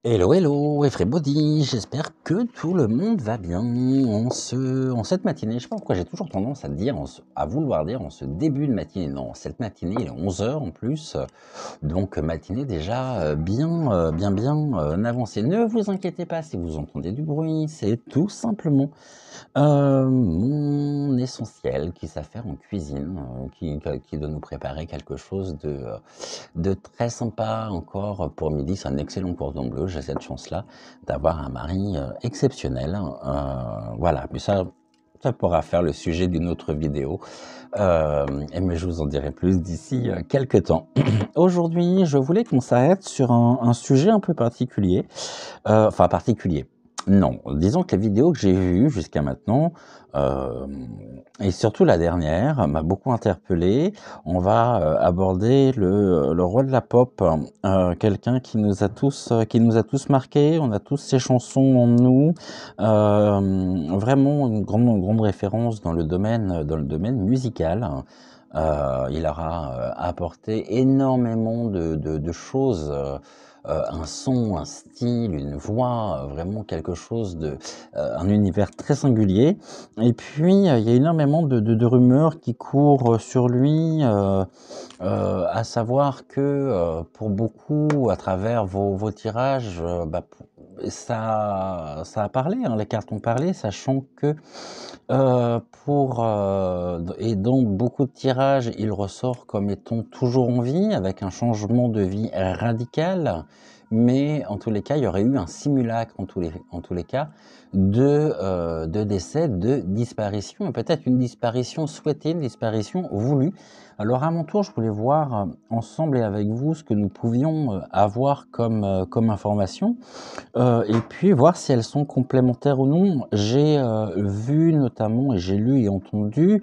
Hello, hello, everybody, j'espère que tout le monde va bien en cette matinée. Je sais pas pourquoi j'ai toujours tendance à dire, à vouloir dire en ce début de matinée. Non, cette matinée, il est 11 h en plus, donc matinée déjà bien avancée. Ne vous inquiétez pas si vous entendez du bruit, c'est tout simplement mon essentiel qui sait faire en cuisine, qui doit nous préparer quelque chose de très sympa encore pour midi. C'est un excellent cordon bleu. J'ai cette chance-là d'avoir un mari exceptionnel. Voilà, mais ça pourra faire le sujet d'une autre vidéo. Mais je vous en dirai plus d'ici quelques temps. Aujourd'hui, je voulais qu'on s'arrête sur un sujet un peu particulier. Enfin, particulier. Non, disons que les vidéos que j'ai vues jusqu'à maintenant, et surtout la dernière, m'a beaucoup interpellé. On va aborder le roi de la pop, quelqu'un qui nous a tous marqués. On a tous ses chansons en nous. Vraiment une grande référence dans le domaine musical. Il aura apporté énormément de choses. Un son, un style, une voix, vraiment quelque chose un univers très singulier. Et puis, il y a énormément de rumeurs qui courent sur lui, à savoir que pour beaucoup, à travers vos tirages, ça a parlé, hein, les cartes ont parlé, sachant que et dans beaucoup de tirages, il ressort comme étant toujours en vie, avec un changement de vie radical, mais en tous les cas, il y aurait eu un simulacre en tous les cas de décès, de disparition, et peut-être une disparition souhaitée, une disparition voulue. Alors à mon tour, je voulais voir ensemble et avec vous ce que nous pouvions avoir comme information. Et puis voir si elles sont complémentaires ou non. J'ai vu notamment, et j'ai lu et entendu,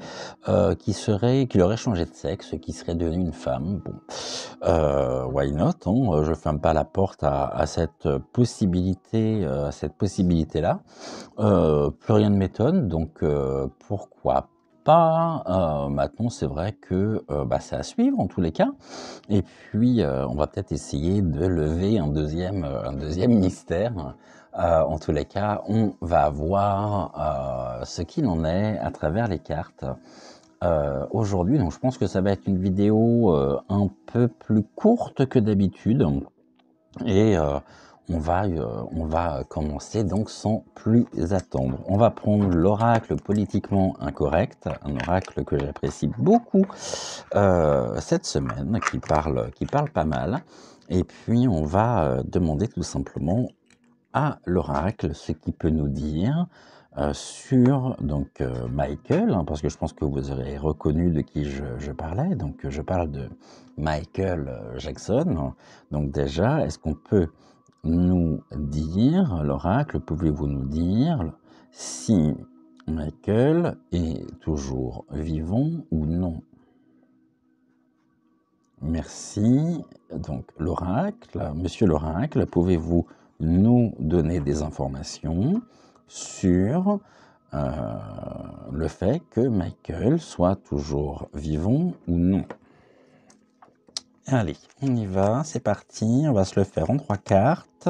qu'il aurait changé de sexe, qu'il serait devenu une femme. Bon, why not, hein, je ferme pas la porte à cette possibilité-là. Plus rien ne m'étonne, donc pourquoi pas. Maintenant, c'est vrai que c'est à suivre en tous les cas. Et puis, on va peut-être essayer de lever un deuxième mystère. En tous les cas, on va voir ce qu'il en est à travers les cartes aujourd'hui. Donc, je pense que ça va être une vidéo un peu plus courte que d'habitude. Et on va commencer donc sans plus attendre. On va prendre l'oracle politiquement incorrect, un oracle que j'apprécie beaucoup cette semaine, qui parle pas mal. Et puis on va demander tout simplement à l'oracle ce qu'il peut nous dire sur donc Michael, hein, parce que je pense que vous aurez reconnu de qui je parlais. Donc je parle de Michael Jackson. Donc déjà, est-ce qu'on peut nous dire, l'oracle, pouvez-vous nous dire si Michael est toujours vivant ou non? Merci. Donc l'oracle, monsieur l'oracle, pouvez-vous nous donner des informations sur le fait que Michael soit toujours vivant ou non? Allez, on y va, c'est parti, on va se le faire en 3 cartes.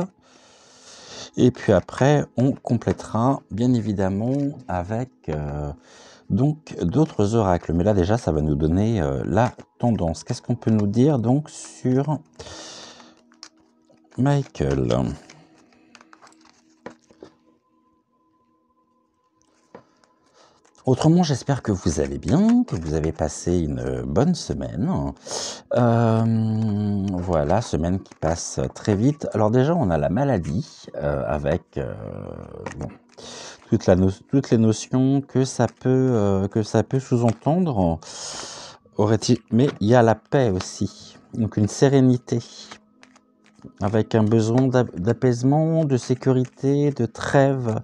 Et puis après, on complétera bien évidemment avec donc d'autres oracles. Mais là déjà, ça va nous donner la tendance. Qu'est-ce qu'on peut nous dire donc sur Michael? Autrement, j'espère que vous allez bien, que vous avez passé une bonne semaine. Voilà, semaine qui passe très vite. Alors déjà, on a la maladie avec bon, toutes les notions que ça peut sous-entendre. Mais il y a la paix aussi, donc une sérénité, avec un besoin d'apaisement, de sécurité, de trêve.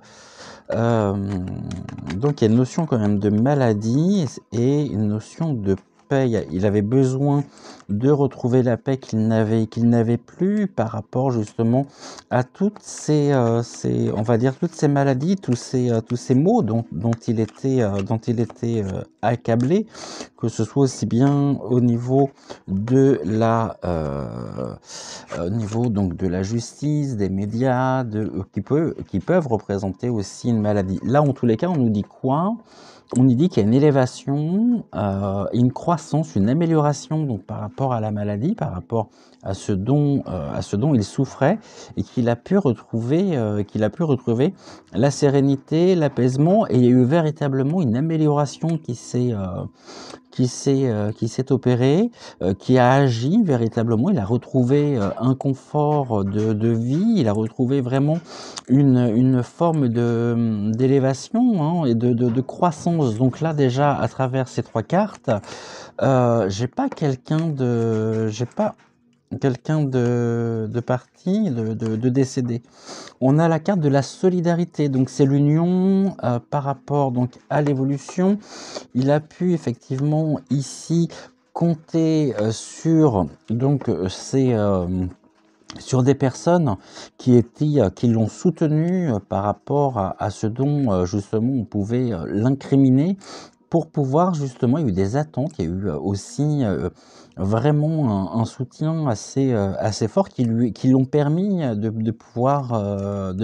Donc il y a une notion quand même de maladie et une notion de paix, il avait besoin de retrouver la paix qu'il n'avait plus par rapport justement à toutes on va dire toutes ces maladies, tous ces maux dont il était accablé, que ce soit aussi bien au niveau de au niveau donc de la justice, des médias, qui peuvent représenter aussi une maladie. Là, en tous les cas, on nous dit quoi? On nous dit qu'il y a une élévation, une croissance, une amélioration donc par rapport à la maladie, par rapport à ce dont il souffrait, et qu'il a pu retrouver la sérénité, l'apaisement, et il y a eu véritablement une amélioration qui s'est opérée, qui a agi véritablement. Il a retrouvé un confort de vie, il a retrouvé vraiment une forme d'élévation, hein, et de croissance. Donc là, déjà, à travers ces trois cartes, j'ai pas quelqu'un de parti, de décédé. On a la carte de la solidarité, donc c'est l'union par rapport donc à l'évolution. Il a pu effectivement ici compter sur donc sur des personnes qui l'ont soutenu par rapport à ce dont justement on pouvait l'incriminer, pour pouvoir justement, il y a eu des attentes, il y a eu aussi vraiment un soutien assez fort qui l'ont permis de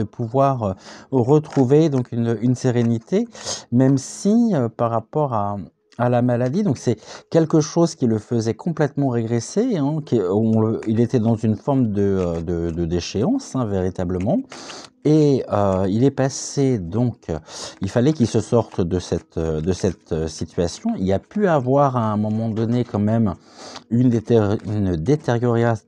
pouvoir retrouver donc une sérénité, même si par rapport à la maladie, donc c'est quelque chose qui le faisait complètement régresser, hein, il était dans une forme de déchéance, hein, véritablement. Et il est passé donc, il fallait qu'il se sorte de cette situation. Il y a pu avoir à un moment donné quand même une détérioration,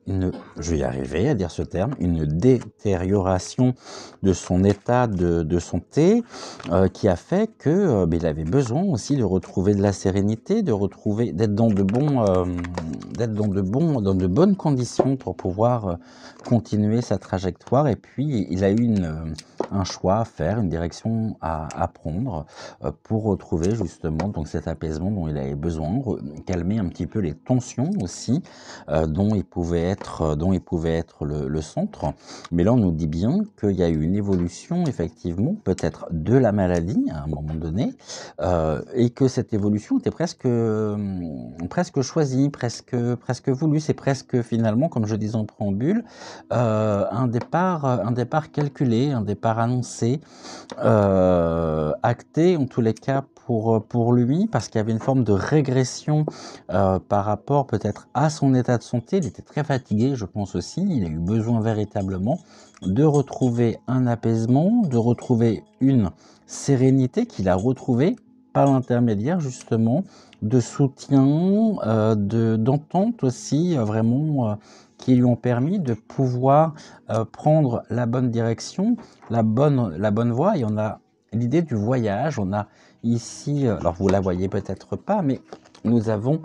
je vais y arriver à dire ce terme, une détérioration de son état de santé, qui a fait que il avait besoin aussi de retrouver de la sérénité, d'être dans dans de bonnes conditions pour pouvoir continuer sa trajectoire. Et puis il a eu un choix à faire, une direction à prendre pour retrouver justement donc cet apaisement dont il avait besoin, calmer un petit peu les tensions aussi dont il pouvait être le centre. Mais là, on nous dit bien qu'il y a eu une évolution effectivement, peut-être de la maladie à un moment donné, et que cette évolution était presque choisie, presque voulue. C'est presque finalement, comme je disais en préambule, un départ calculé, un départ annoncé, acté en tous les cas pour lui, parce qu'il y avait une forme de régression par rapport peut-être à son état de santé. Il était très fatigué, je pense aussi. Il a eu besoin véritablement de retrouver un apaisement, de retrouver une sérénité qu'il a retrouvée par l'intermédiaire justement de soutien, d'entente aussi, vraiment, qui lui ont permis de pouvoir prendre la bonne direction, la bonne voie. Et on a l'idée du voyage. On a ici, alors vous la voyez peut-être pas, mais nous avons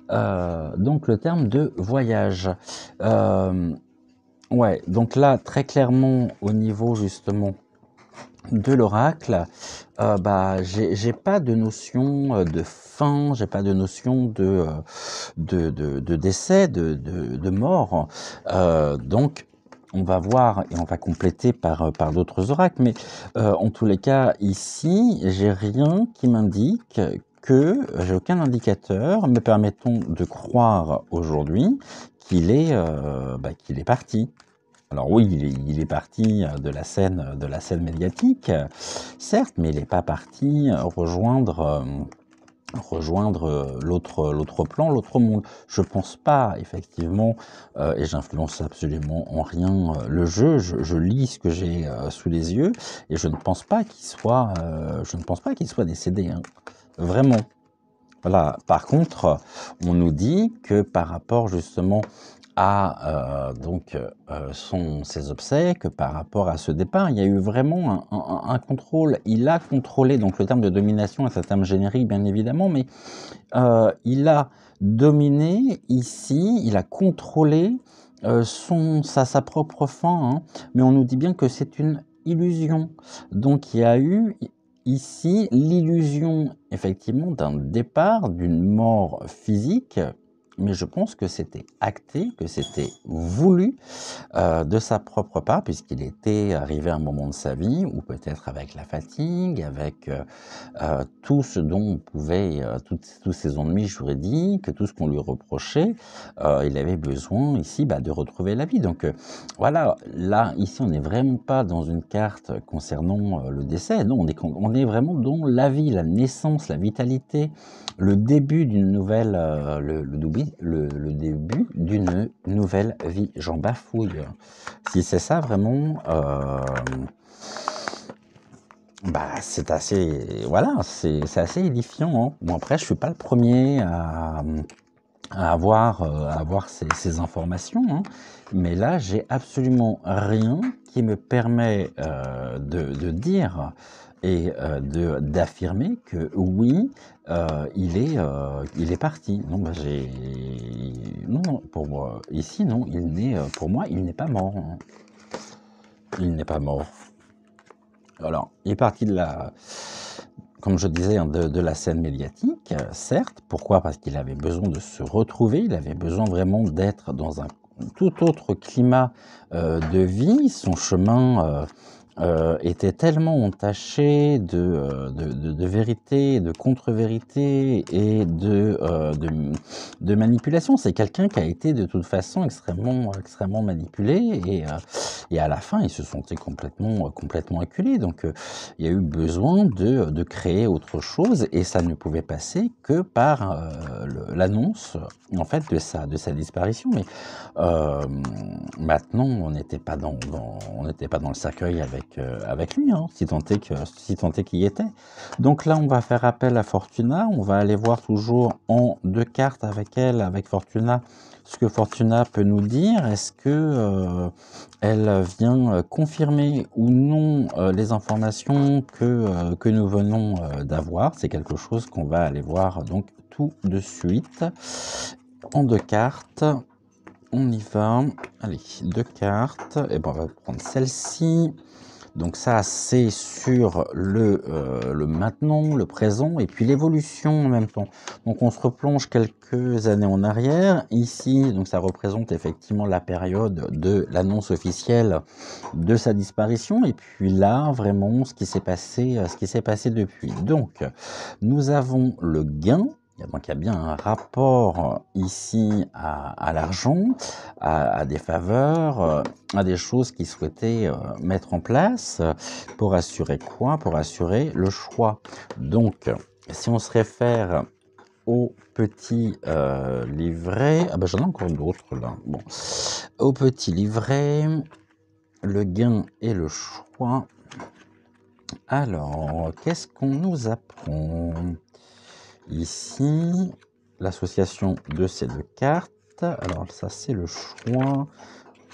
donc le terme de voyage. Ouais, donc là, très clairement, au niveau justement de l'oracle, j'ai pas de notion de fin, j'ai pas de notion de décès, de mort. Donc, on va voir et on va compléter par d'autres oracles, mais en tous les cas, ici, j'ai rien qui m'indique j'ai aucun indicateur me permettant de croire aujourd'hui qu'il est parti. Alors oui, il est parti de la scène médiatique, certes, mais il n'est pas parti rejoindre l'autre plan, l'autre monde. Je pense pas, effectivement, et j'influence absolument en rien le jeu. Je lis ce que j'ai sous les yeux, et je ne pense pas qu'il soit décédé, hein. Vraiment. Voilà. Par contre, on nous dit que par rapport justement à ses obsèques, par rapport à ce départ, il y a eu vraiment un contrôle. Il a contrôlé, donc le terme de domination est un terme générique bien évidemment, mais il a dominé ici, il a contrôlé sa propre fin, hein, mais on nous dit bien que c'est une illusion. Donc ici l'illusion effectivement d'un départ, d'une mort physique, mais je pense que c'était acté, que c'était voulu de sa propre part, puisqu'il était arrivé à un moment de sa vie où peut-être avec la fatigue, avec tout ce dont on pouvait, tous ses ennuis juridiques, tout ce qu'on lui reprochait, il avait besoin ici de retrouver la vie. Donc voilà, là, ici, on n'est vraiment pas dans une carte concernant le décès, non, on est vraiment dans la vie, la naissance, la vitalité, le début d'une nouvelle, le début d'une nouvelle vie. J'en bafouille. Si c'est ça vraiment, c'est assez, voilà, c'est assez édifiant, hein. Bon après, je suis pas le premier à avoir ces informations, hein. Mais là, j'ai absolument rien qui me permet de dire et d'affirmer que oui, il est parti. Non, non, non, pour moi, ici, non, pour moi, il n'est pas mort, hein. Il n'est pas mort. Alors, il est parti comme je disais, hein, de la scène médiatique, certes. Pourquoi? Parce qu'il avait besoin de se retrouver, il avait besoin vraiment d'être dans un tout autre climat de vie. Son chemin était tellement entaché de vérité, de contre-vérité et de manipulation. C'est quelqu'un qui a été de toute façon extrêmement manipulé et à la fin, il se sentait complètement acculé. Donc, il y a eu besoin de créer autre chose et ça ne pouvait passer que par l'annonce en fait de sa disparition. Mais maintenant, on n'était pas dans le cercueil avec lui, hein, si tant est qu'il y était. Donc là, on va faire appel à Fortuna. On va aller voir toujours en 2 cartes avec elle, avec Fortuna, ce que Fortuna peut nous dire. Est-ce que elle vient confirmer ou non les informations que nous venons d'avoir? C'est quelque chose qu'on va aller voir donc tout de suite en 2 cartes. On y va. Allez, 2 cartes. Et bon, on va prendre celle-ci. Donc ça, c'est sur le maintenant, le présent, et puis l'évolution en même temps. Donc on se replonge quelques années en arrière. Ici, donc ça représente effectivement la période de l'annonce officielle de sa disparition. Et puis là, vraiment, ce qui s'est passé depuis. Donc, nous avons le gain. Donc il y a bien un rapport ici à l'argent, à des faveurs, à des choses qu'ils souhaitaient mettre en place pour assurer quoi? Pour assurer le choix. Donc, si on se réfère au petit livret, j'en ai encore d'autres là. Bon, au petit livret, le gain et le choix. Alors, qu'est-ce qu'on nous apprend? Ici, l'association de ces 2 cartes. Alors ça, c'est le choix.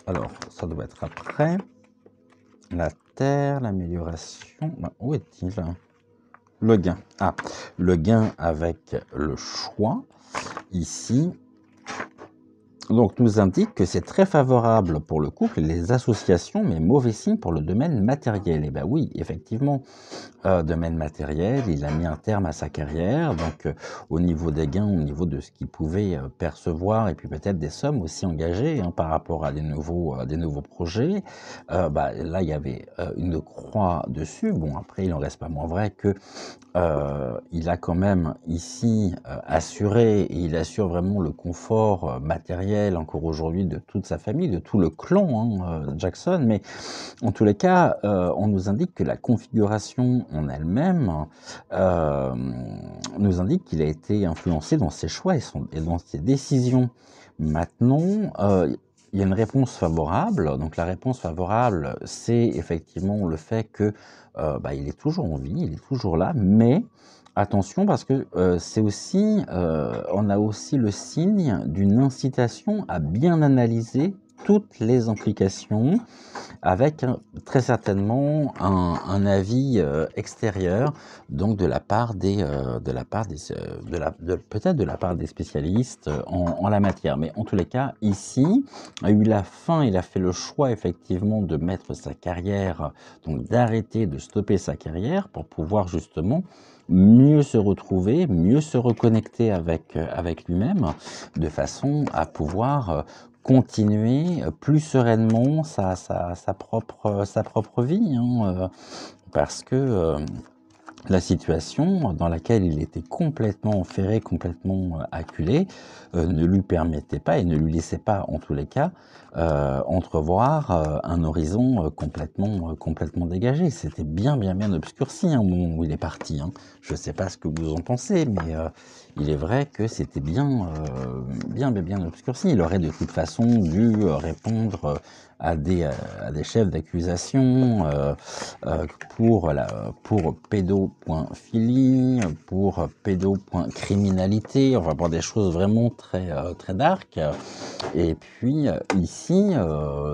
Alors, ça doit être après. La terre, l'amélioration. Où est-il? Le gain. Ah, le gain avec le choix. Ici. Donc, nous indique que c'est très favorable pour le couple et les associations, mais mauvais signe pour le domaine matériel. Et bien oui, effectivement, domaine matériel, il a mis un terme à sa carrière, donc au niveau des gains, au niveau de ce qu'il pouvait percevoir, et puis peut-être des sommes aussi engagées hein, par rapport à des nouveaux projets. Là, il y avait une croix dessus. Bon, après, il n'en reste pas moins vrai que il a quand même ici assuré, et il assure vraiment le confort matériel encore aujourd'hui de toute sa famille, de tout le clan hein, Jackson, mais en tous les cas, on nous indique que la configuration en elle-même nous indique qu'il a été influencé dans ses choix et dans ses décisions. Maintenant, il y a une réponse favorable. Donc la réponse favorable, c'est effectivement le fait que il est toujours en vie, il est toujours là, mais attention parce que c'est aussi, on a aussi le signe d'une incitation à bien analyser toutes les implications avec très certainement un avis extérieur, donc de la part des, peut-être de la part des spécialistes en la matière. Mais en tous les cas, ici, a eu la fin, il a fait le choix effectivement de mettre sa carrière, donc d'arrêter, de stopper sa carrière pour pouvoir justement mieux se retrouver, mieux se reconnecter avec lui-même, de façon à pouvoir continuer plus sereinement sa propre vie, hein, parce que la situation dans laquelle il était complètement enferré, complètement acculé, ne lui permettait pas et ne lui laissait pas, en tous les cas, entrevoir un horizon complètement dégagé. C'était bien obscurci hein, au moment où il est parti. Hein. Je ne sais pas ce que vous en pensez, mais il est vrai que c'était bien obscurci. Il aurait de toute façon dû répondre à des chefs d'accusation pour pédo.philie, pour pédo.criminalité, enfin pour des choses vraiment très dark. Et puis ici,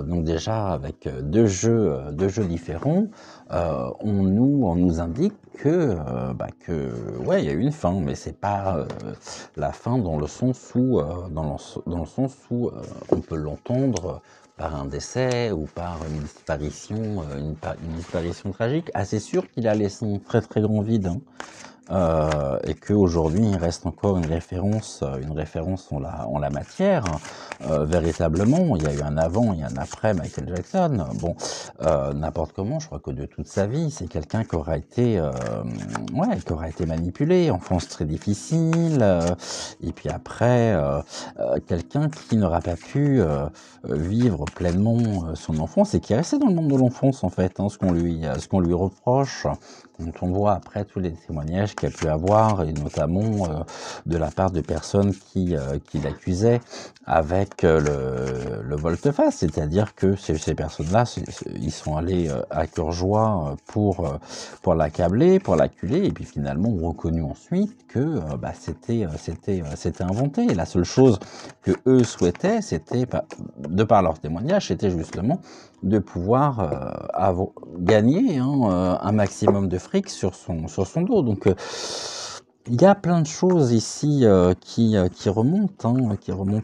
donc déjà avec deux jeux différents, on nous indique que ouais, il y a eu une fin, mais c'est pas la fin dans le sens où on peut l'entendre par un décès ou par une disparition, une disparition tragique. Ah, c'est sûr qu'il a laissé un très grand vide, hein. Et qu'aujourd'hui il reste encore une référence en la matière. Véritablement, il y a eu un avant et un après Michael Jackson. Bon, n'importe comment, je crois que de toute sa vie, c'est quelqu'un qui aura été, qui aura été manipulé, enfance très difficile, et puis après, quelqu'un qui n'aura pas pu vivre pleinement son enfance et qui est resté dans le monde de l'enfance en fait, hein, ce qu'on lui reproche. Quand on voit après tous les témoignages qu'il a pu avoir, et notamment de la part de personnes qui l'accusaient avec le volte-face, c'est-à-dire que ces personnes-là, ils sont allés à cœur joie pour l'accabler, pour l'acculer, et puis finalement ont reconnu ensuite que c'était inventé. Et la seule chose que eux souhaitaient, c'était, de par leur témoignage, c'était justement de pouvoir gagner un maximum de fric sur son dos. Donc il y a plein de choses ici qui remontent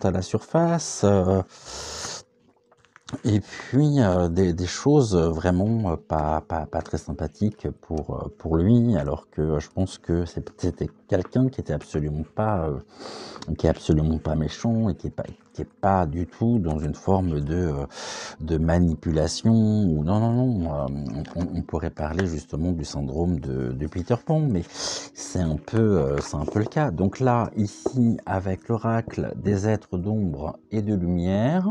à la surface. Et puis des choses vraiment pas très sympathiques pour lui, alors que je pense que c'était quelqu'un qui est absolument pas méchant et qui est pas du tout dans une forme de manipulation ou non. On pourrait parler justement du syndrome de Peter Pan, mais c'est un peu le cas. Donc là, ici, avec l'oracle des êtres d'ombre et de lumière,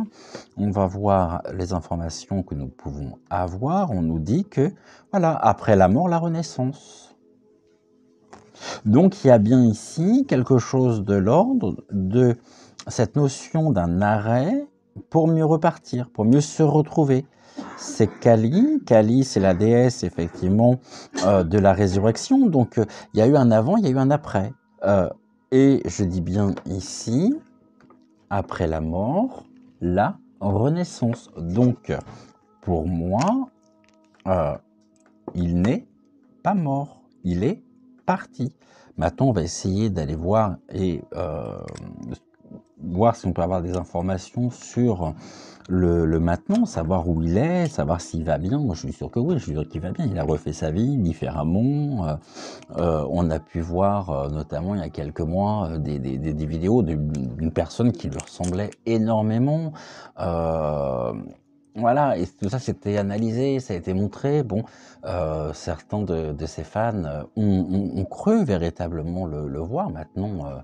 on va voir les informations que nous pouvons avoir. On nous dit que, voilà, après la mort, la renaissance. Donc il y a bien ici quelque chose de l'ordre de cette notion d'un arrêt pour mieux repartir, pour mieux se retrouver. C'est Kali. Kali, c'est la déesse, effectivement, de la résurrection. Donc il y a eu un avant, il y a eu un après. Et je dis bien ici, après la mort, la renaissance. Donc, pour moi, il n'est pas mort, il est parti. Maintenant, on va essayer d'aller voir et voir si on peut avoir des informations sur le maintenant, savoir où il est, savoir s'il va bien. Moi, je suis sûr que oui, je suis sûr qu'il va bien. Il a refait sa vie différemment. On a pu voir, notamment il y a quelques mois, des vidéos d'une personne qui lui ressemblait énormément. Voilà, et tout ça c'était analysé, ça a été montré. Bon, certains de ses fans ont cru véritablement le voir maintenant,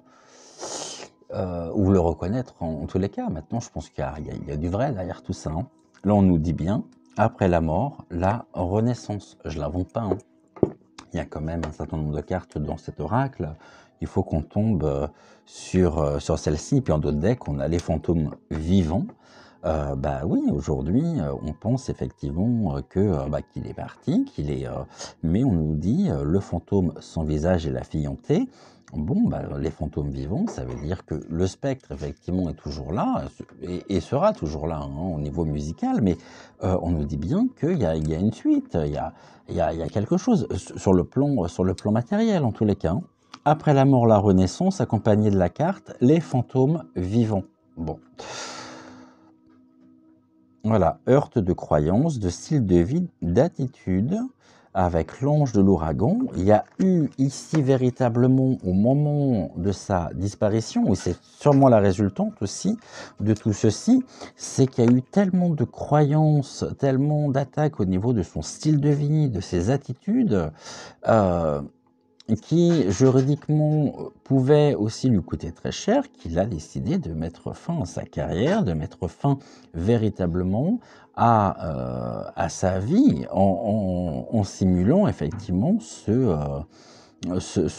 ou le reconnaître en tous les cas. Maintenant, je pense qu'il y a du vrai derrière tout ça. Hein. Là, on nous dit bien, après la mort, la renaissance. Je ne l'invente pas. Hein. Il y a quand même un certain nombre de cartes dans cet oracle. Il faut qu'on tombe sur celle-ci. Puis en d'autres decks, on a les fantômes vivants. Oui, aujourd'hui, on pense effectivement qu'il est parti, mais on nous dit le fantôme sans visage et la fille hantée. Bon, bah, les fantômes vivants, ça veut dire que le spectre, effectivement, est toujours là et sera toujours là, hein, au niveau musical, mais on nous dit bien qu'il y a une suite, il y a quelque chose sur le plan matériel, en tous les cas, hein. Après la mort, la renaissance, accompagnée de la carte, les fantômes vivants. Bon, voilà, heurte de croyances, de style de vie, d'attitude, avec l'ange de l'ouragan. Il y a eu ici véritablement, au moment de sa disparition, et c'est sûrement la résultante aussi de tout ceci, c'est qu'il y a eu tellement de croyances, tellement d'attaques au niveau de son style de vie, de ses attitudes, euh, qui juridiquement pouvait aussi lui coûter très cher, qu'il a décidé de mettre fin à sa carrière, de mettre fin véritablement à sa vie en simulant effectivement ce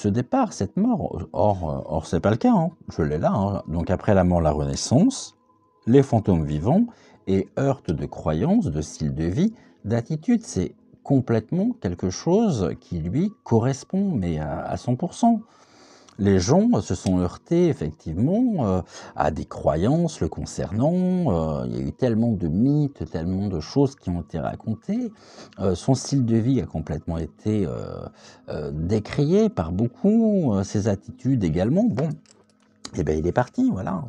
départ, cette mort. Or c'est pas le cas, hein. Je l'ai là, hein. Donc après la mort, la renaissance, les fantômes vivants et heurte de croyances, de style de vie, d'attitude. C'est complètement quelque chose qui lui correspond, mais à 100%. Les gens se sont heurtés effectivement à des croyances le concernant. Il y a eu tellement de mythes, tellement de choses qui ont été racontées. Son style de vie a complètement été décrié par beaucoup, ses attitudes également. Bon, et ben il est parti, voilà.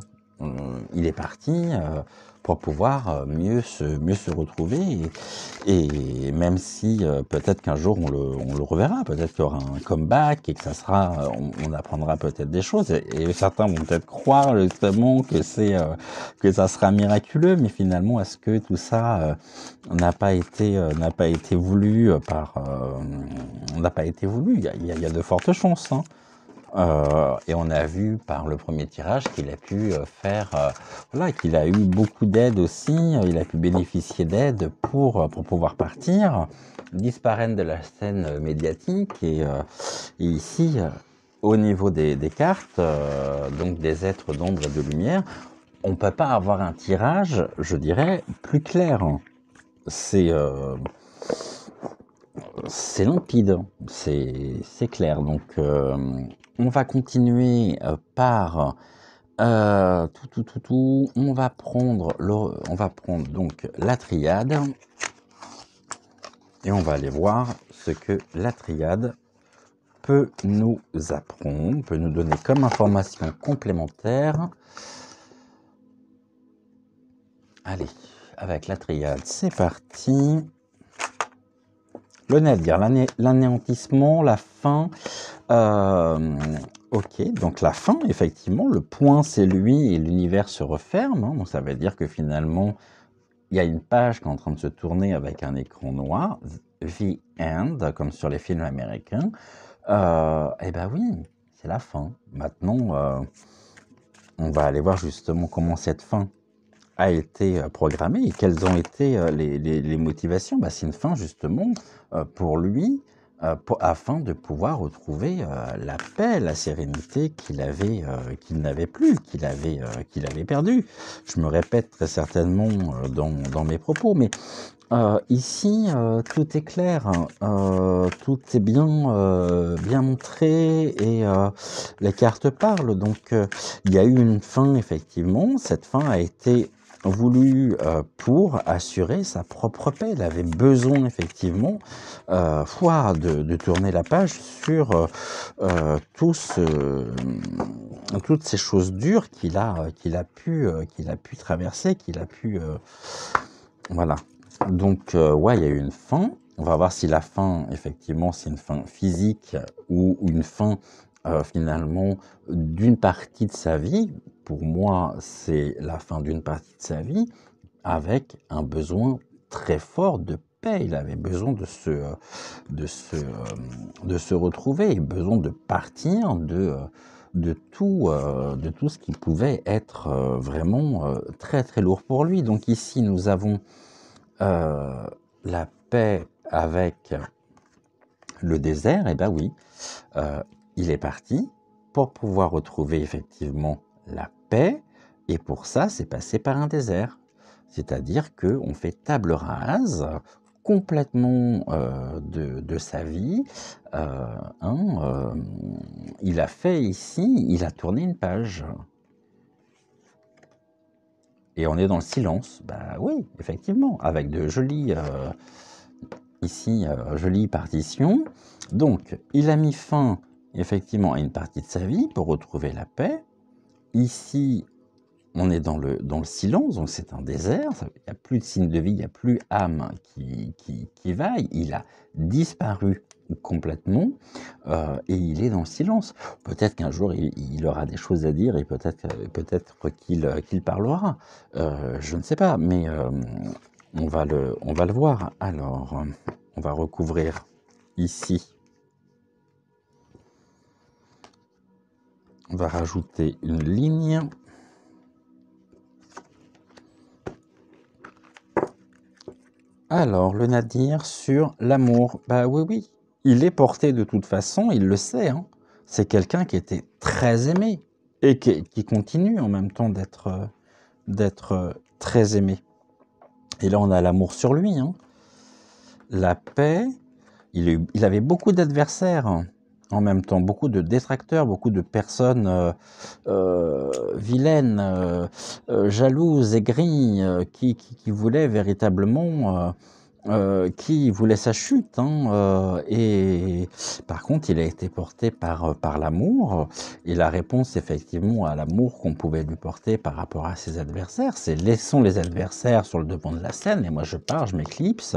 Il est parti pour pouvoir mieux se retrouver et même si peut-être qu'un jour on le reverra, peut-être qu'il y aura un comeback et que ça sera, on apprendra peut-être des choses et certains vont peut-être croire justement que ça sera miraculeux, mais finalement est-ce que tout ça n'a pas été voulu n'a pas été voulu. Il y a de fortes chances, hein. Et on a vu par le premier tirage qu'il a pu voilà, qu'il a eu beaucoup d'aide aussi, il a pu bénéficier d'aide pour pouvoir partir, disparaître de la scène médiatique et ici, au niveau des cartes, donc des êtres d'ombre et de lumière, on ne peut pas avoir un tirage, je dirais, plus clair, hein. C'est limpide, c'est clair. Donc, on va continuer par On va prendre donc la triade et on va aller voir ce que la triade peut nous apprendre, peut nous donner comme information complémentaire. Allez, avec la triade, c'est parti. Le nadir, l'anéantissement, la fin. Ok, donc la fin, effectivement, le point c'est lui et l'univers se referme, hein. Donc ça veut dire que finalement, il y a une page qui est en train de se tourner avec un écran noir, The End, comme sur les films américains. Eh ben oui, c'est la fin. Maintenant, on va aller voir justement comment cette fin a été programmée et quelles ont été les motivations. Bah, c'est une fin justement pour lui, afin de pouvoir retrouver la paix, la sérénité qu'il n'avait plus, qu'il avait perdu. Je me répète très certainement dans mes propos, mais ici tout est clair, hein. Tout est bien montré et les cartes parlent. Donc il y a eu une fin effectivement. Cette fin a été voulu pour assurer sa propre paix. Il avait besoin effectivement de tourner la page sur toutes ces choses dures qu'il a pu traverser, voilà. Donc ouais, il y a eu une fin. On va voir si la fin effectivement c'est une fin physique ou une fin finalement d'une partie de sa vie. Pour moi, c'est la fin d'une partie de sa vie avec un besoin très fort de paix. Il avait besoin de se retrouver, besoin de partir de tout ce qui pouvait être vraiment très très lourd pour lui. Donc ici, nous avons la paix avec le désert. Et ben oui, il est parti pour pouvoir retrouver effectivement la paix, et pour ça, c'est passé par un désert. C'est-à-dire qu'on fait table rase, complètement de sa vie. Il a fait ici, il a tourné une page. Et on est dans le silence. Bah oui, effectivement, avec de jolies, ici, jolies partitions. Donc, il a mis fin, effectivement, à une partie de sa vie pour retrouver la paix. Ici, on est dans le silence, donc c'est un désert, il n'y a plus de signe de vie, il n'y a plus âme qui vaille, il a disparu complètement et il est dans le silence. Peut-être qu'un jour il aura des choses à dire et peut-être qu'il parlera, je ne sais pas, mais on va le voir. Alors, on va recouvrir ici. On va rajouter une ligne. Alors, le nadir sur l'amour. Bah oui, il est porté de toute façon, il le sait. Hein. C'est quelqu'un qui était très aimé et qui continue en même temps d'être très aimé. Et là, on a l'amour sur lui. Hein. La paix, il avait beaucoup d'adversaires. Hein. En même temps, beaucoup de détracteurs, beaucoup de personnes vilaines, jalouses, aigries, qui voulaient véritablement, qui voulaient sa chute. Hein, et par contre, il a été porté par l'amour. Et la réponse, effectivement, à l'amour qu'on pouvait lui porter par rapport à ses adversaires, c'est laissons les adversaires sur le devant de la scène. Et moi, je pars, je m'éclipse.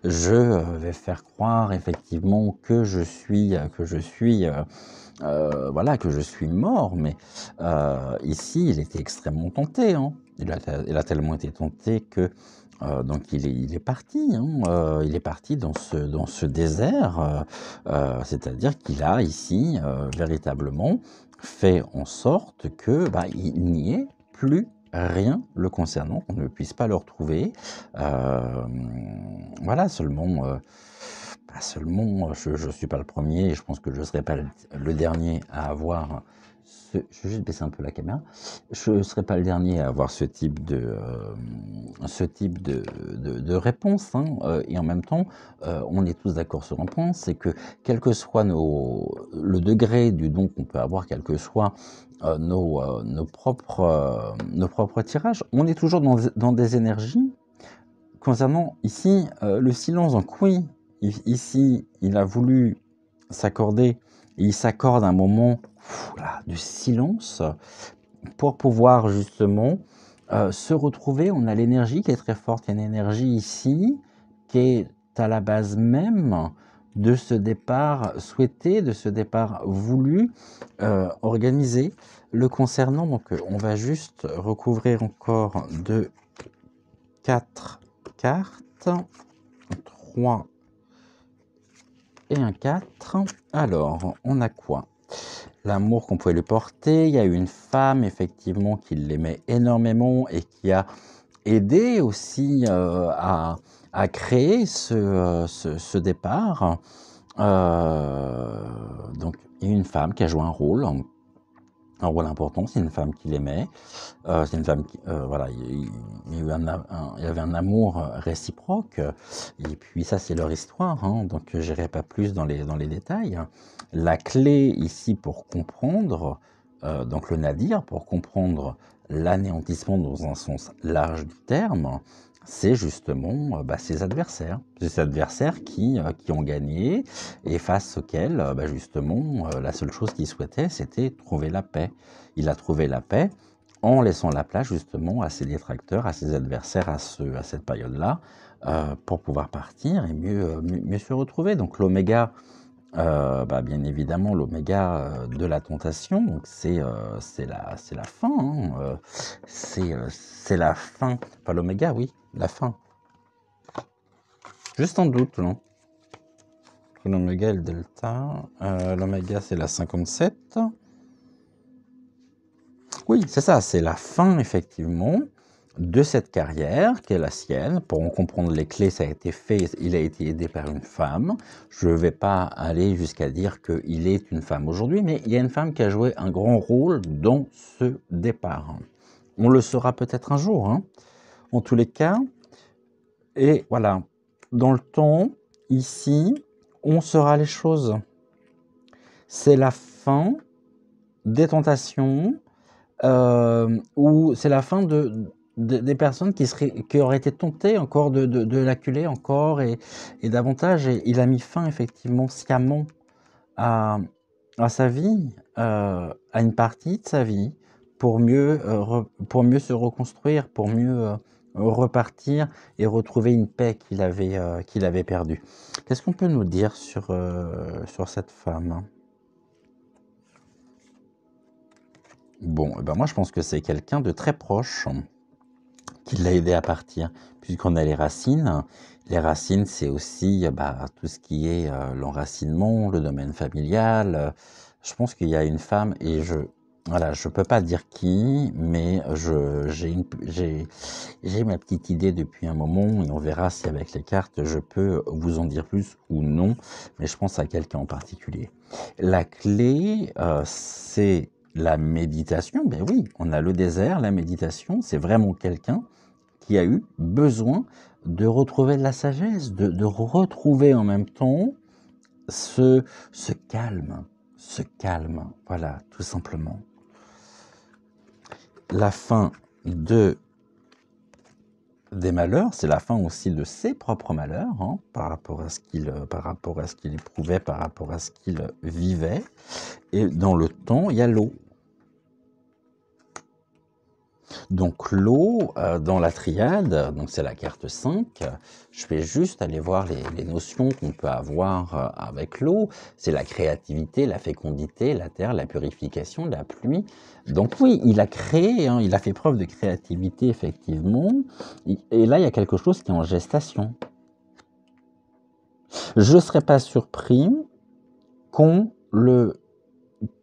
Je vais faire croire, effectivement, que je suis voilà, que je suis mort, mais ici, il était extrêmement tenté. Hein. Il a tellement été tenté que donc il est parti. Hein. Il est parti dans ce désert, c'est-à-dire qu'il a ici véritablement fait en sorte que il n'y ait plus rien le concernant, qu'on ne puisse pas le retrouver. Voilà, seulement. Seulement, je ne suis pas le premier et je pense que je ne serai pas le dernier à avoir je vais juste baisser un peu la caméra. Je ne serai pas le dernier à avoir ce type de réponse. Hein, et en même temps, on est tous d'accord sur un point, c'est que quel que soit le degré du don qu'on peut avoir, quel que soit nos propres tirages, on est toujours dans des énergies. Concernant ici le silence, donc oui, ici il a voulu s'accorder, et il s'accorde un moment de silence pour pouvoir justement se retrouver. On a l'énergie qui est très forte, il y a une énergie ici qui est à la base même de ce départ souhaité, de ce départ voulu, organisé. Le concernant, donc on va juste recouvrir encore de 4 cartes, 3 et un 4. Alors, on a quoi? L'amour qu'on pouvait lui porter. Il y a eu une femme, effectivement, qui l'aimait énormément et qui a aidé aussi à créer ce départ. Donc, il y a eu une femme qui a joué un rôle important, c'est une femme qu'il aimait, c'est une femme qui, voilà, il y avait un amour réciproque, et puis ça c'est leur histoire, hein, donc je n'irai pas plus dans les détails. La clé ici pour comprendre, donc le nadir, pour comprendre l'anéantissement dans un sens large du terme, c'est justement ces adversaires qui ont gagné et face auxquels justement la seule chose qu'ils souhaitaient c'était trouver la paix. Il a trouvé la paix en laissant la place justement à ses détracteurs, à ses adversaires à cette période-là pour pouvoir partir et mieux se retrouver. Donc l'oméga, bien évidemment l'oméga de la tentation, donc c'est la fin, hein, c'est la fin, pas l'oméga, oui, la fin. Juste en doute, non? L'oméga et le delta. L'oméga, c'est la 57. Oui, c'est ça, c'est la fin, effectivement, de cette carrière qui est la sienne. Pour en comprendre les clés, ça a été fait, il a été aidé par une femme. Je ne vais pas aller jusqu'à dire qu'il est une femme aujourd'hui, mais il y a une femme qui a joué un grand rôle dans ce départ. On le saura peut-être un jour, hein. En tous les cas, et voilà. dans le temps, ici, on sera les choses. C'est la fin des tentations, ou c'est la fin des personnes qui auraient été tentées encore de l'acculer encore et davantage. Et il a mis fin effectivement sciemment à sa vie, à une partie de sa vie, pour mieux se reconstruire, pour mieux repartir et retrouver une paix qu'il avait perdue. Qu'est-ce qu'on peut nous dire sur cette femme? Bon, eh ben moi je pense que c'est quelqu'un de très proche qui l'a aidé à partir, puisqu'on a les racines. Les racines, c'est aussi tout ce qui est l'enracinement, le domaine familial. Je pense qu'il y a une femme, et je peux pas dire qui, mais j'ai ma petite idée depuis un moment, et on verra si avec les cartes je peux vous en dire plus ou non, mais je pense à quelqu'un en particulier. La clé, c'est la méditation. Ben oui, on a le désert, la méditation, c'est vraiment quelqu'un qui a eu besoin de retrouver de la sagesse, de retrouver en même temps ce calme, voilà, tout simplement. La fin des malheurs, c'est la fin aussi de ses propres malheurs, hein, par rapport à ce qu'il éprouvait, par rapport à ce qu'il vivait. Et dans le temps, il y a l'eau. Donc l'eau, dans la triade, donc c'est la carte 5, je vais juste aller voir les notions qu'on peut avoir avec l'eau. C'est la créativité, la fécondité, la terre, la purification, la pluie. Donc oui, il a créé, hein, il a fait preuve de créativité effectivement. Et là, il y a quelque chose qui est en gestation. Je ne serais pas surpris qu'on le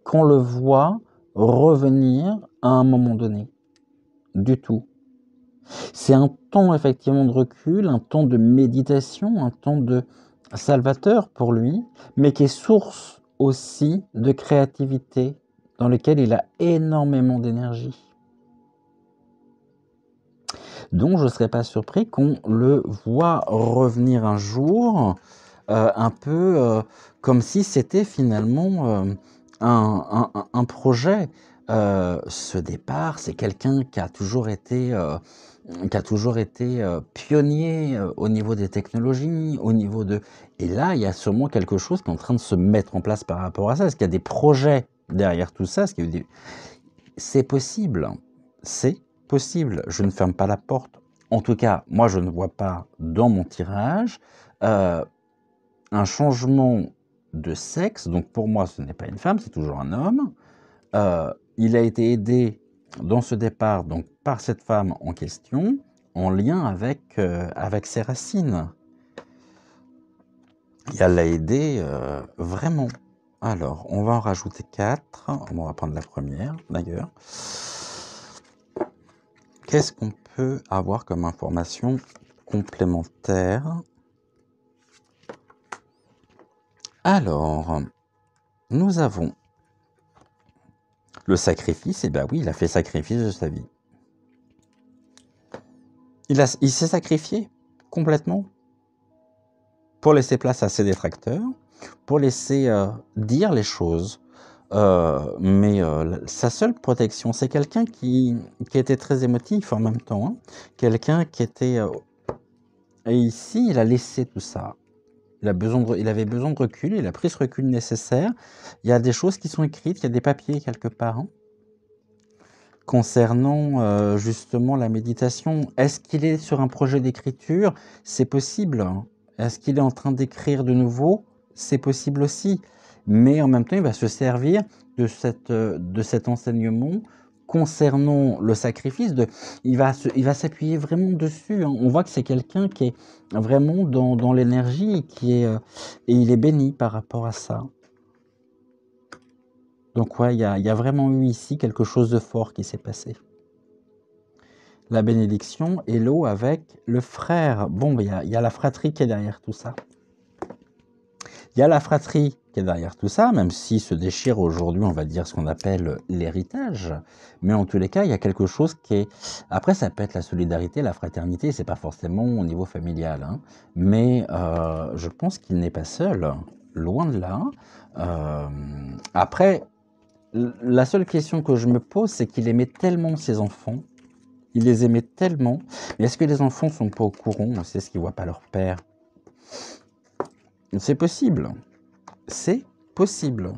voit revenir à un moment donné. Du tout. C'est un temps effectivement de recul, un temps de méditation, un temps de salvateur pour lui, mais qui est source aussi de créativité, dans lequel il a énormément d'énergie. Donc je ne serais pas surpris qu'on le voit revenir un jour, un peu comme si c'était finalement un projet. Ce départ, c'est quelqu'un qui a toujours été pionnier au niveau des technologies, au niveau de... Et là, il y a sûrement quelque chose qui est en train de se mettre en place par rapport à ça. Est-ce qu'il y a des projets derrière tout ça? C'est possible. C'est possible. Je ne ferme pas la porte. En tout cas, moi, je ne vois pas dans mon tirage un changement de sexe. Donc, pour moi, ce n'est pas une femme, c'est toujours un homme. Il a été aidé dans ce départ donc, par cette femme en question, en lien avec ses racines. Et elle l'a aidé vraiment. Alors, on va en rajouter 4. On va prendre la première, d'ailleurs. Qu'est-ce qu'on peut avoir comme information complémentaire? Alors, nous avons le sacrifice. Et bien oui, il a fait sacrifice de sa vie. Il s'est sacrifié complètement pour laisser place à ses détracteurs, pour laisser dire les choses. Mais sa seule protection, c'est quelqu'un qui était très émotif en même temps. Hein. Quelqu'un qui était... et ici, il a laissé tout ça. Il avait besoin de recul, il a pris ce recul nécessaire. Il y a des choses qui sont écrites, il y a des papiers quelque part. Hein, concernant justement la méditation. Est-ce qu'il est sur un projet d'écriture? C'est possible. Est-ce qu'il est en train d'écrire de nouveau? C'est possible aussi. Mais en même temps, il va se servir de cet enseignement concernant le sacrifice. Il va s'appuyer vraiment dessus. Hein. On voit que c'est quelqu'un qui est vraiment dans l'énergie et il est béni par rapport à ça. Donc ouais, il y a vraiment eu ici quelque chose de fort qui s'est passé. La bénédiction et l'eau avec le frère. Bon, il y a la fratrie qui est derrière tout ça. Il y a la fratrie qui est derrière tout ça, même s'il se déchire aujourd'hui, on va dire ce qu'on appelle l'héritage. Mais en tous les cas, il y a quelque chose qui est... Après, ça peut être la solidarité, la fraternité, c'est pas forcément au niveau familial, hein. Mais je pense qu'il n'est pas seul, loin de là. Après, la seule question que je me pose, c'est qu'il aimait tellement ses enfants, il les aimait tellement, mais est-ce que les enfants sont pas au courant? C'est ce qu'ils voient pas leur père. C'est possible. C'est possible.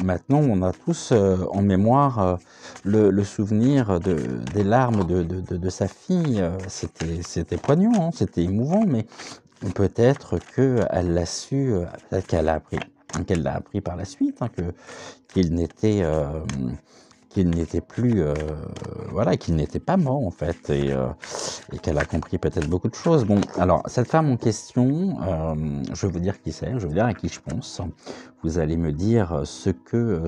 Maintenant, on a tous en mémoire le souvenir des larmes de sa fille. C'était poignant, hein, c'était émouvant, mais peut-être qu'elle l'a su, peut-être qu'elle l'a appris par la suite, hein, qu'il n'était qu'il n'était plus, voilà, qu'il n'était pas mort en fait, et qu'elle a compris peut-être beaucoup de choses. Bon, alors cette femme en question, je vais vous dire qui c'est, je vais vous dire à qui je pense. Vous allez me dire ce que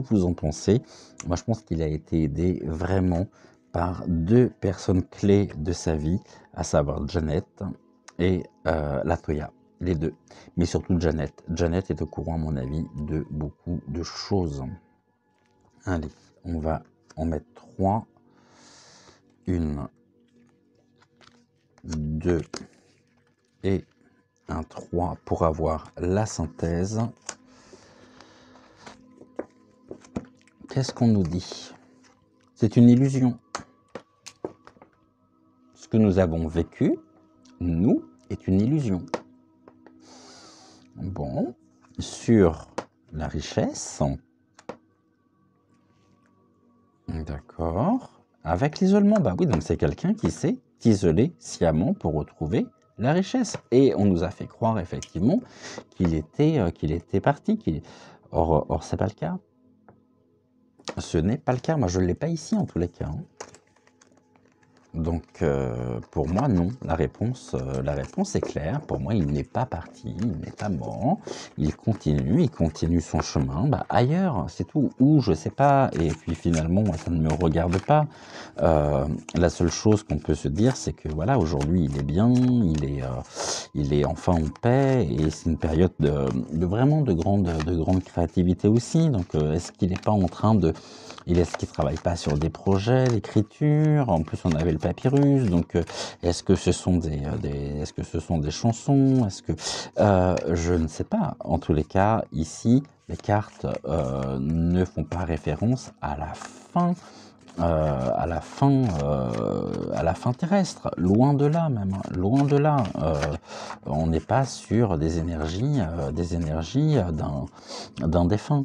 vous en pensez. Moi, je pense qu'il a été aidé vraiment par deux personnes clés de sa vie, à savoir Janet et Latoya, les deux. Mais surtout Janet. Janet est au courant, à mon avis, de beaucoup de choses. Allez, on va en mettre 3. 1, 2 et un 3 pour avoir la synthèse. Qu'est-ce qu'on nous dit? C'est une illusion. Ce que nous avons vécu, nous, est une illusion. Bon, sur la richesse, d'accord. Avec l'isolement, bah oui, donc c'est quelqu'un qui s'est isolé sciemment pour retrouver la richesse. Et on nous a fait croire effectivement qu'il était parti. Or, c'est pas le cas. Ce n'est pas le cas. Moi, je ne l'ai pas ici en tous les cas, hein. Donc, pour moi, non. La réponse est claire. Pour moi, il n'est pas parti, il n'est pas mort. Il continue son chemin, bah, ailleurs, c'est tout. Ou, je sais pas. Et puis, finalement, ça ne me regarde pas. La seule chose qu'on peut se dire, c'est que, voilà, aujourd'hui, il est bien, il est enfin en paix, et c'est une période de vraiment de grande créativité aussi. Donc, est-ce qu'il n'est pas en train de... Est-ce qu'il ne travaille pas sur des projets d'écriture? En plus, on avait le papyrus. Donc, est-ce que ce sont est-ce que ce sont des chansons? Est-ce que je ne sais pas. En tous les cas, ici, les cartes ne font pas référence à la fin. À la fin terrestre, loin de là même, hein, loin de là. On n'est pas sur des énergies d'un défunt.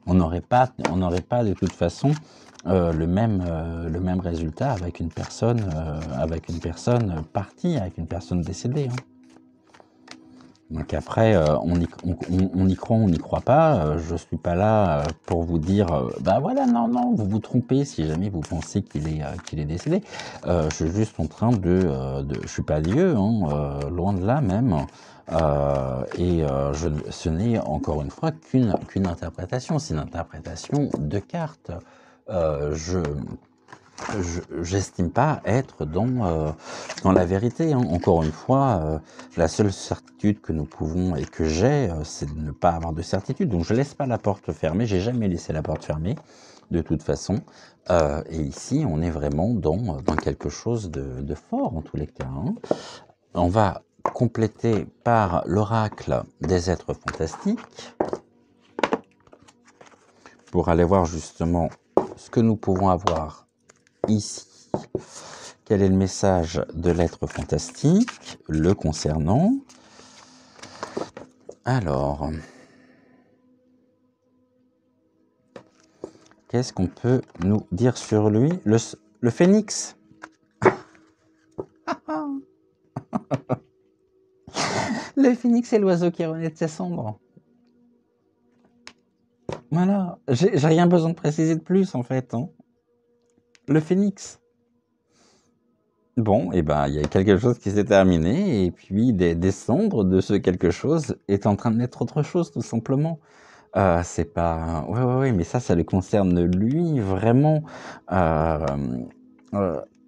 On n'aurait pas de toute façon le même résultat avec une personne partie, avec une personne décédée, hein. Donc après, on y croit, on n'y croit pas. Je suis pas là pour vous dire, bah voilà, non, vous vous trompez si jamais vous pensez qu'il est décédé. Je suis juste en train je suis pas Dieu, hein, loin de là même. Ce n'est encore une fois qu'une interprétation. C'est une interprétation de cartes. J'estime pas être dans la vérité, hein. Encore une fois, la seule certitude que nous pouvons et que j'ai, c'est de ne pas avoir de certitude. Donc je laisse pas la porte fermée. J'ai jamais laissé la porte fermée, de toute façon. Et ici, on est vraiment dans quelque chose de fort en tous les cas, hein. On va compléter par l'oracle des êtres fantastiques pour aller voir justement ce que nous pouvons avoir ici. Quel est le message de l'être fantastique le concernant? Alors, qu'est-ce qu'on peut nous dire sur lui? Le phénix. Le phénix est l'oiseau qui renaît de ses cendres. Voilà, j'ai rien besoin de préciser de plus en fait, hein. Le phénix. Bon, et ben, il y a quelque chose qui s'est terminé, et puis des cendres de ce quelque chose est en train de naître autre chose, tout simplement. C'est pas... Ouais, mais ça le concerne lui, vraiment,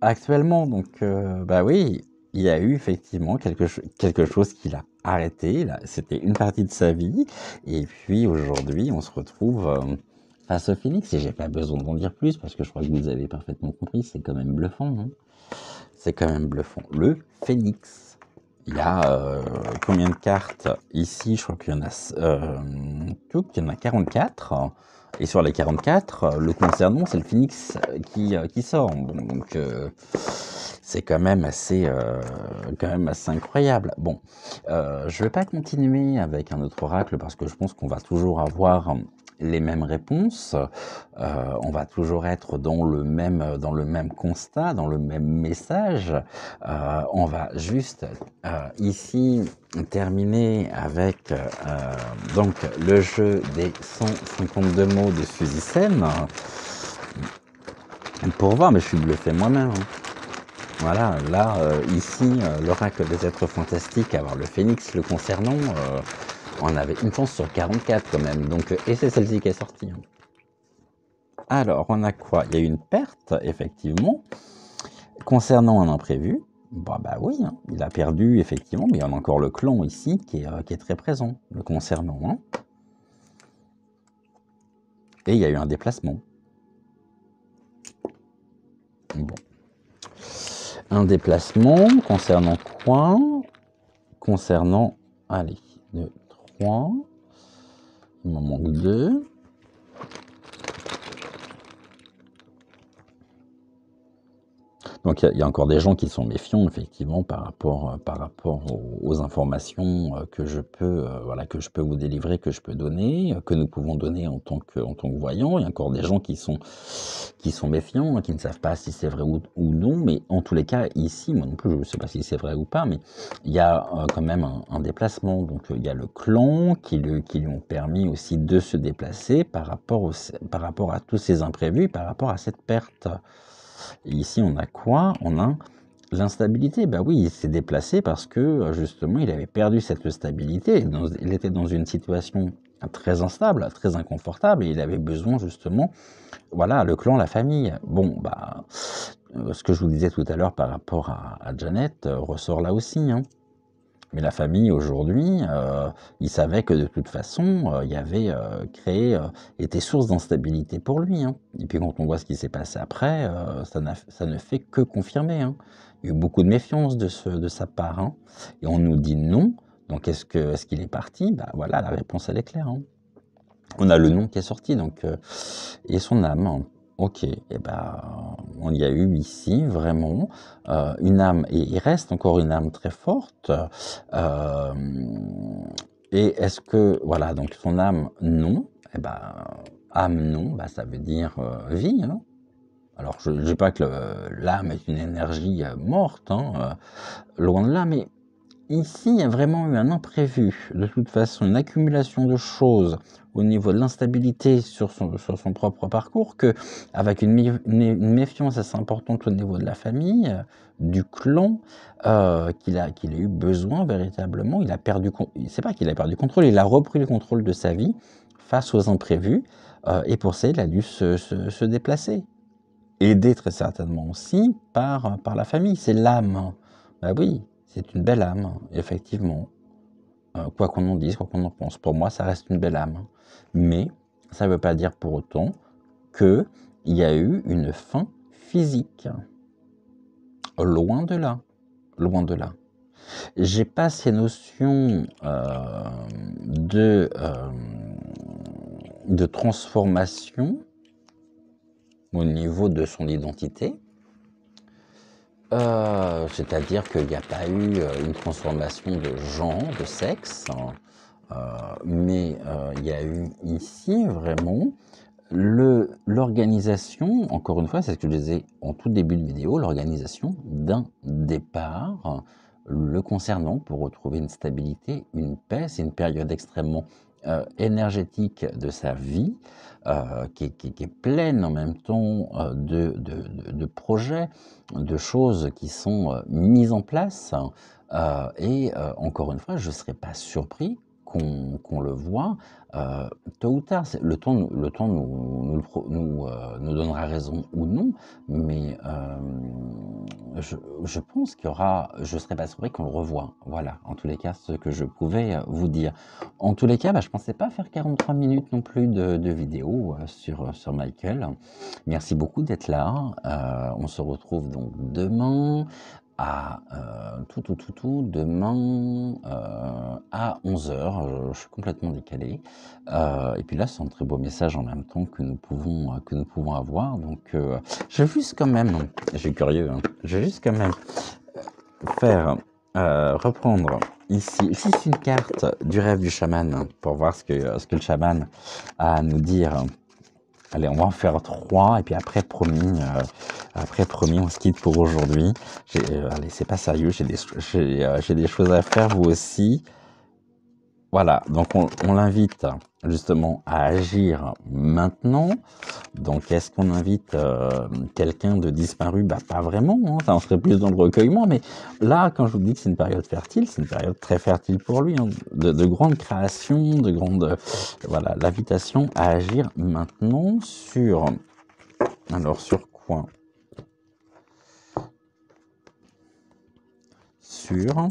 actuellement. Donc, bah oui, il y a eu effectivement quelque chose qu'il a arrêté, là, c'était une partie de sa vie et puis aujourd'hui, on se retrouve, face au phénix et j'ai pas besoin d'en dire plus parce que je crois que vous avez parfaitement compris, c'est quand même bluffant, hein. C'est quand même bluffant. Le phénix. Il y a combien de cartes ici? Je crois qu'il y en a, il y en a 44. Et sur les 44, le concernant, c'est le phénix qui sort. Bon, donc c'est quand même assez incroyable. Bon, je vais pas continuer avec un autre oracle parce que je pense qu'on va toujours avoir les mêmes réponses, on va toujours être dans le même constat, dans le même message. On va juste ici terminer avec donc le jeu des 152 mots de Suzy Sen pour voir, mais je suis bluffé moi-même, hein. Voilà, là, ici, l'oracle des êtres fantastiques, avoir le phénix le concernant, on avait une chance sur 44 quand même, donc, et c'est celle-ci qui est sortie, hein. Alors, on a quoi? Il y a eu une perte, effectivement, concernant un imprévu. Bah oui, hein, il a perdu, effectivement, mais il y en a encore le clan ici qui est très présent, le concernant, hein. Et il y a eu un déplacement. Bon. Un déplacement concernant quoi? Concernant, allez, 2, 3, il m'en manque 2. Donc il y a encore des gens qui sont méfiants effectivement par rapport aux informations que je peux voilà, que je peux vous délivrer, que je peux donner, que nous pouvons donner en tant que voyants. Il y a encore des gens qui sont méfiants, qui ne savent pas si c'est vrai ou non, mais en tous les cas ici, moi non plus je ne sais pas si c'est vrai ou pas, mais il y a quand même un déplacement. Donc il y a le clan qui lui ont permis aussi de se déplacer par rapport à tous ces imprévus, par rapport à cette perte. Et ici, on a quoi? On a l'instabilité. Bah oui, il s'est déplacé parce que justement, il avait perdu cette stabilité. Il était dans une situation très instable, très inconfortable, et il avait besoin justement, voilà, le clan, la famille. Bon, bah, ce que je vous disais tout à l'heure par rapport à Janet ressort là aussi, hein. Mais la famille aujourd'hui, il savait que de toute façon, il y avait était source d'instabilité pour lui, hein. Et puis quand on voit ce qui s'est passé après, ça ne fait que confirmer, hein. Il y a eu beaucoup de méfiance de sa part, hein. Et on nous dit non. Donc est-ce qu'il est parti? Bah voilà, la réponse elle est claire, hein. On a le nom qui est sorti, donc et son âme, hein. Ok, et ben on y a eu ici vraiment une âme, et il reste encore une âme très forte. euh, et est-ce que, voilà, donc son âme, non, et ben âme, non, bah, ça veut dire vie, hein. Alors je ne dis pas que l'âme est une énergie morte, hein, loin de là, mais ici, il y a vraiment eu un imprévu, de toute façon, une accumulation de choses au niveau de l'instabilité sur son propre parcours, que avec une méfiance assez importante au niveau de la famille, du clan, qu'il a eu besoin véritablement. Il a perdu, c'est pas qu'il a perdu contrôle, il a repris le contrôle de sa vie face aux imprévus, et pour ça, il a dû se déplacer. Aidé très certainement aussi par la famille, c'est l'âme. Bah oui, c'est une belle âme, effectivement. Quoi qu'on en dise, quoi qu'on en pense, pour moi, ça reste une belle âme. Mais ça ne veut pas dire pour autant qu'il y a eu une fin physique. Loin de là. Loin de là. J'ai pas ces notions de transformation au niveau de son identité. C'est-à-dire qu'il n'y a pas eu une transformation de genre, de sexe, hein, mais il y a eu ici vraiment l'organisation, encore une fois, c'est ce que je disais en tout début de vidéo, l'organisation d'un départ le concernant pour retrouver une stabilité, une paix. C'est une période extrêmement énergétique de sa vie, qui est pleine en même temps de projets, de choses qui sont mises en place. Et encore une fois, je ne serais pas surpris qu'on le voit tôt ou tard. Le temps nous donnera raison ou non, mais je pense qu'il y aura, je serais pas surpris qu'on le revoie. Voilà, en tous les cas, ce que je pouvais vous dire. En tous les cas, je pensais pas faire 43 minutes non plus de vidéo sur Michael. Merci beaucoup d'être là. On se retrouve donc demain à demain à 11 h. Je suis complètement décalé. Et puis là, c'est un très beau message en même temps que nous pouvons avoir. Donc, je vais juste quand même, je suis curieux, hein, je vais juste quand même faire reprendre ici juste une carte du rêve du chaman pour voir ce que le chaman a à nous dire. Allez, on va en faire 3 et puis après promis, on se quitte pour aujourd'hui. Allez, c'est pas sérieux, j'ai des choses à faire, vous aussi. Voilà, donc on l'invite justement à agir maintenant. Donc est-ce qu'on invite quelqu'un de disparu? Pas vraiment, hein, ça en serait plus dans le recueillement, mais là, quand je vous dis que c'est une période fertile, c'est une période très fertile pour lui, hein, de grandes créations, de grandes... voilà, l'invitation à agir maintenant sur... Alors sur quoi? Sur...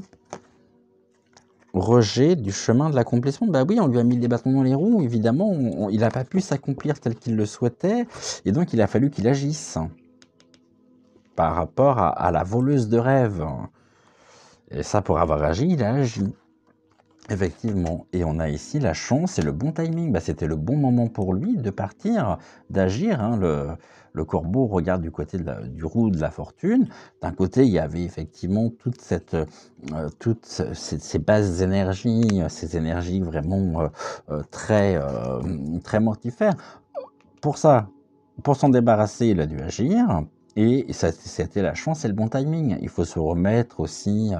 rejet du chemin de l'accomplissement. Oui, on lui a mis des bâtons dans les roues, évidemment, il n'a pas pu s'accomplir tel qu'il le souhaitait, et donc il a fallu qu'il agisse par rapport à la voleuse de rêve. Et ça, pour avoir agi, il a agi. Effectivement, et on a ici la chance et le bon timing. C'était le bon moment pour lui de partir, d'agir. Hein. Le corbeau regarde du côté du roue de la fortune. D'un côté, il y avait effectivement toutes ces basses énergies, ces énergies vraiment très, très mortifères. Pour ça, pour s'en débarrasser, il a dû agir. Et c'était la chance et le bon timing. Il faut se remettre aussi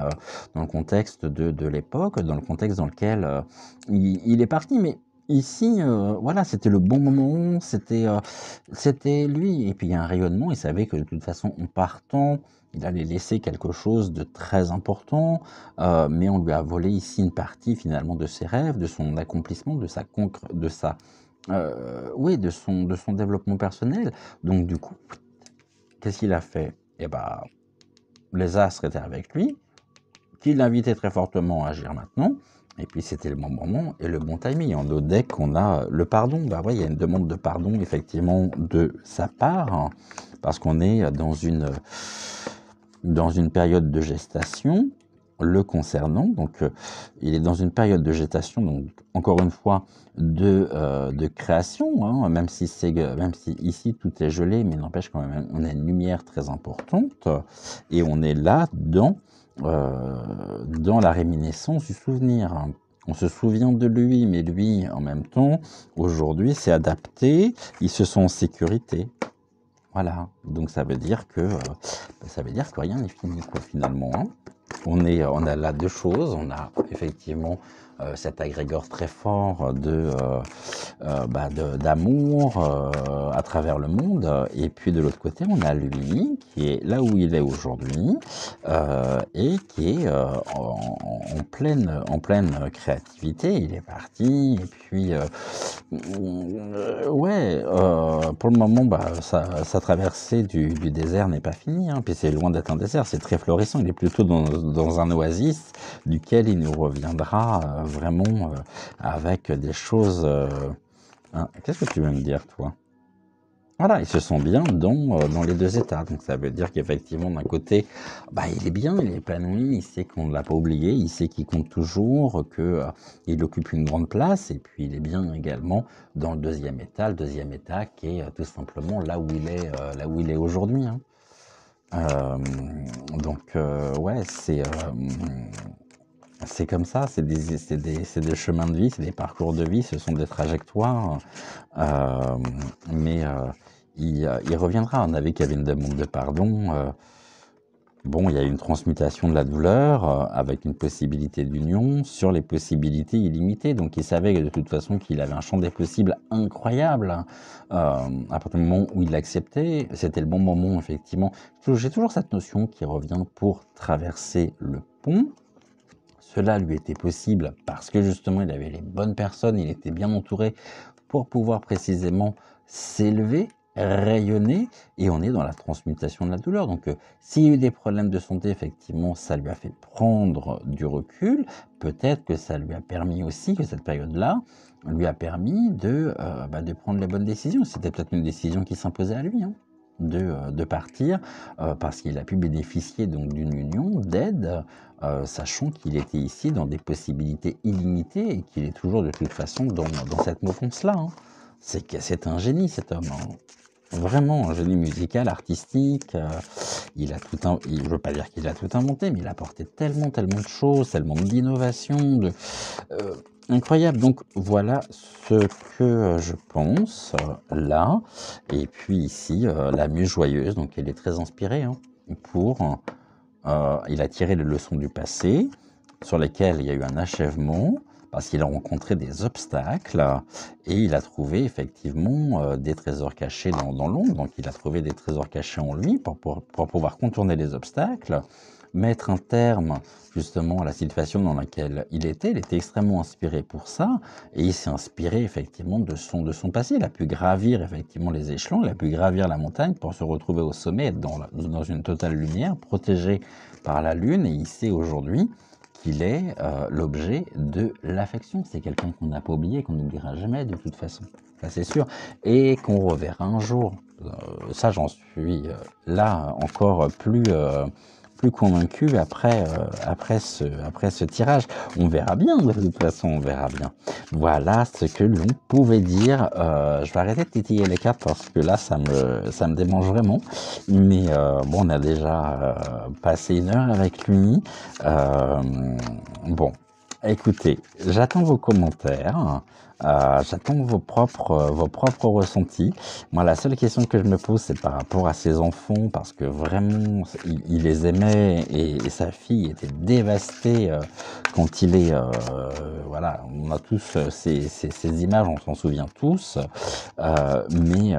dans le contexte de l'époque, dans le contexte dans lequel il est parti. Mais ici, voilà, c'était le bon moment, c'était lui. Et puis il y a un rayonnement, il savait que de toute façon, en partant, il allait laisser quelque chose de très important, mais on lui a volé ici une partie finalement de ses rêves, de son accomplissement, oui, de son développement personnel. Donc du coup, qu'est-ce qu'il a fait? Les astres étaient avec lui, qu'il l'invitait très fortement à agir maintenant, et puis c'était le bon moment et le bon timing. En autre deck, on a le pardon. Il y a une demande de pardon, effectivement, de sa part, hein, parce qu'on est dans une période de gestation le concernant. Donc, il est dans une période de gestation, donc encore une fois, de création, hein, même si ici tout est gelé, mais n'empêche quand même, on a une lumière très importante, et on est là dans la réminiscence du souvenir. On se souvient de lui, mais lui, en même temps, aujourd'hui, s'est adapté, il se sent en sécurité. Voilà, donc ça veut dire que rien n'est fini, quoi, finalement, hein. On a là deux choses. On a effectivement cet agrégore très fort d'amour à travers le monde. Et puis de l'autre côté, on a lui qui est là où il est aujourd'hui et qui est en pleine créativité. Il est parti. Et puis, pour le moment, sa traversée du désert n'est pas finie. Hein. Puis c'est loin d'être un désert, c'est très florissant. Il est plutôt dans un oasis duquel il nous reviendra vraiment avec des choses... hein. Qu'est-ce que tu veux me dire, toi? Voilà, ils se sont bien dans les deux états. Donc ça veut dire qu'effectivement, d'un côté, il est bien, il est épanoui, il sait qu'on ne l'a pas oublié, il sait qu'il compte toujours, qu'il occupe une grande place, et puis il est bien également dans le deuxième état qui est tout simplement là où il est aujourd'hui. Hein. C'est comme ça, c'est des chemins de vie, c'est des parcours de vie, ce sont des trajectoires, mais il reviendra. On avait qu'il y avait une demande de pardon. Il y a une transmutation de la douleur avec une possibilité d'union sur les possibilités illimitées. Donc il savait de toute façon qu'il avait un champ des possibles incroyable. À partir du moment où il l'acceptait, c'était le bon moment, effectivement. J'ai toujours cette notion qui revient pour traverser le pont. Cela lui était possible parce que justement il avait les bonnes personnes, il était bien entouré pour pouvoir précisément s'élever rayonner et on est dans la transmutation de la douleur. Donc, s'il y a eu des problèmes de santé, effectivement, ça lui a fait prendre du recul. Peut-être que ça lui a permis aussi, que cette période-là lui a permis de prendre les bonnes décisions. C'était peut-être une décision qui s'imposait à lui, hein, de partir, parce qu'il a pu bénéficier donc d'une union, d'aide, sachant qu'il était ici dans des possibilités illimitées et qu'il est toujours de toute façon dans cette mouvance-là, hein. C'est un génie cet homme, hein. Vraiment un génie musical, artistique, il a tout je veux pas dire qu'il a tout inventé, mais il a apporté tellement, tellement de choses, tellement d'innovations, incroyable. Donc voilà ce que je pense, là. Et puis ici, la muse joyeuse, donc elle est très inspirée, hein, il a tiré les leçons du passé, sur lesquelles il y a eu un achèvement, parce qu'il a rencontré des obstacles, et il a trouvé effectivement des trésors cachés dans l'ombre. Donc il a trouvé des trésors cachés en lui pour pouvoir contourner les obstacles, mettre un terme justement à la situation dans laquelle il était. Il était extrêmement inspiré pour ça, et il s'est inspiré effectivement de son passé. Il a pu gravir effectivement les échelons, il a pu gravir la montagne pour se retrouver au sommet, être dans une totale lumière, protégé par la lune, et il sait aujourd'hui qu'il est l'objet de l'affection. C'est quelqu'un qu'on n'a pas oublié, qu'on n'oubliera jamais de toute façon, ça c'est sûr, et qu'on reverra un jour. Ça j'en suis là encore plus convaincu après ce tirage. On verra bien, de toute façon, on verra bien. Voilà ce que l'on pouvait dire. Je vais arrêter de titiller les cartes parce que là, ça me démange vraiment. Mais bon, on a déjà passé 1 heure avec lui. Bon, écoutez, j'attends vos commentaires. J'attends vos propres ressentis. Moi, la seule question que je me pose, c'est par rapport à ses enfants, parce que vraiment, il les aimait, et sa fille était dévastée quand il est... voilà, on a tous ces images, on s'en souvient tous, mais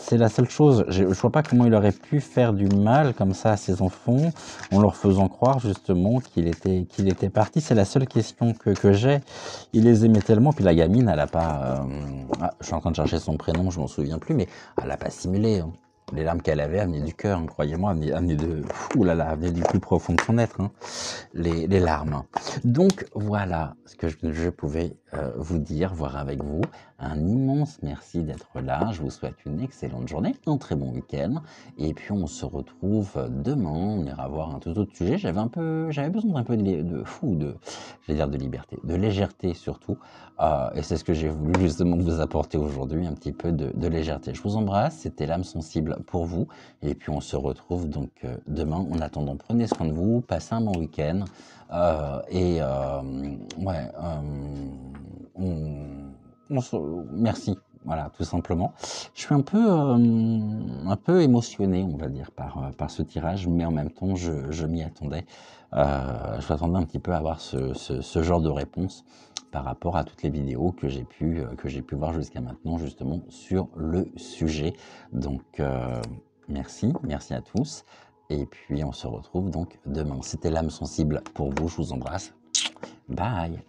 c'est la seule chose. Je vois pas comment il aurait pu faire du mal comme ça à ses enfants, en leur faisant croire justement qu'il était parti. C'est la seule question que j'ai. Il les aimait tellement, puis la gamine, elle a pas... je suis en train de chercher son prénom, je m'en souviens plus, mais elle a pas simulé, hein. Les larmes qu'elle avait, elles venaient du cœur, hein, croyez-moi, elles venaient du plus profond de son être, hein, les larmes. Donc voilà ce que je pouvais vous dire, voir avec vous. Un immense merci d'être là. Je vous souhaite une excellente journée, un très bon week-end. Et puis on se retrouve demain. On ira voir un tout autre sujet. J'avais besoin d'un peu j'allais dire de liberté, de légèreté surtout. Et c'est ce que j'ai voulu justement vous apporter aujourd'hui, un petit peu de légèreté. Je vous embrasse. C'était l'âme sensible pour vous. Et puis on se retrouve donc demain. En attendant, prenez soin de vous, passez un bon week-end. Merci, voilà, tout simplement. Je suis un peu émotionné, on va dire, par ce tirage, mais en même temps, je m'y attendais. Je m'attendais un petit peu à avoir ce genre de réponse par rapport à toutes les vidéos que j'ai pu voir jusqu'à maintenant, justement, sur le sujet. Donc, merci à tous. Et puis, on se retrouve donc demain. C'était l'âme sensible pour vous. Je vous embrasse. Bye.